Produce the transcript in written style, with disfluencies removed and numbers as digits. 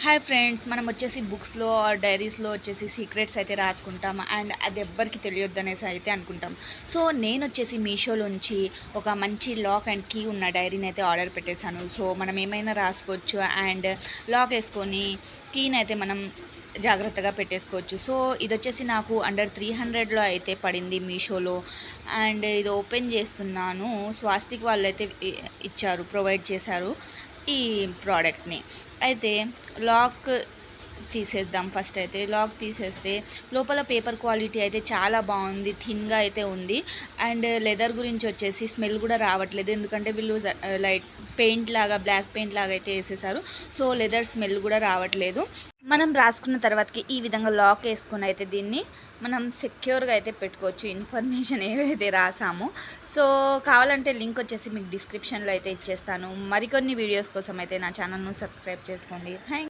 Hi friends, మనం వచ్చేసి బుక్స్లో ఆర్ డైరీస్లో వచ్చేసి సీక్రెట్స్ అయితే రాసుకుంటాం అండ్ అది ఎవ్వరికి తెలియొద్దు అనేసి అయితే అనుకుంటాం. సో నేను వచ్చేసి మీషోలోంచి ఒక మంచి లాక్ అండ్ కీ ఉన్న డైరీని అయితే ఆర్డర్ పెట్టేశాను. సో మనం ఏమైనా రాసుకోవచ్చు అండ్ లాక్ వేసుకొని కీని అయితే మనం జాగ్రత్తగా పెట్టేసుకోవచ్చు. సో ఇది వచ్చేసి నాకు అండర్ 300లో అయితే పడింది మీషోలో. అండ్ ఇది ఓపెన్ చేస్తున్నాను. స్వాస్తిక్ వాళ్ళు అయితే ఇచ్చారు, ప్రొవైడ్ చేశారు ఈ ప్రోడక్ట్ని. అయితే లాక్ తీసేద్దాం. ఫస్ట్ అయితే లాక్ తీసేస్తే లోపల పేపర్ క్వాలిటీ అయితే చాలా బాగుంది, థిన్గా అయితే ఉంది. అండ్ లెదర్ గురించి వచ్చేసి స్మెల్ కూడా రావట్లేదు, ఎందుకంటే వీళ్ళు లైట్ పెయింట్ లాగా, బ్లాక్ పెయింట్ లాగా అయితే వేసేసారు. సో లెదర్ స్మెల్ కూడా రావట్లేదు. మనం రాసుకున్న తర్వాతకి ఈ విధంగా లాక్ వేసుకుని అయితే దీన్ని మనం సెక్యూర్గా అయితే పెట్టుకోవచ్చు, ఇన్ఫర్మేషన్ ఏవైతే రాసామో. సో కావాలంటే లింక్ వచ్చేసి మీకు డిస్క్రిప్షన్లో అయితే ఇచ్చేస్తాను. మరికొన్ని వీడియోస్ కోసం అయితే నా ఛానల్ను సబ్స్క్రైబ్ చేసుకోండి. థ్యాంక్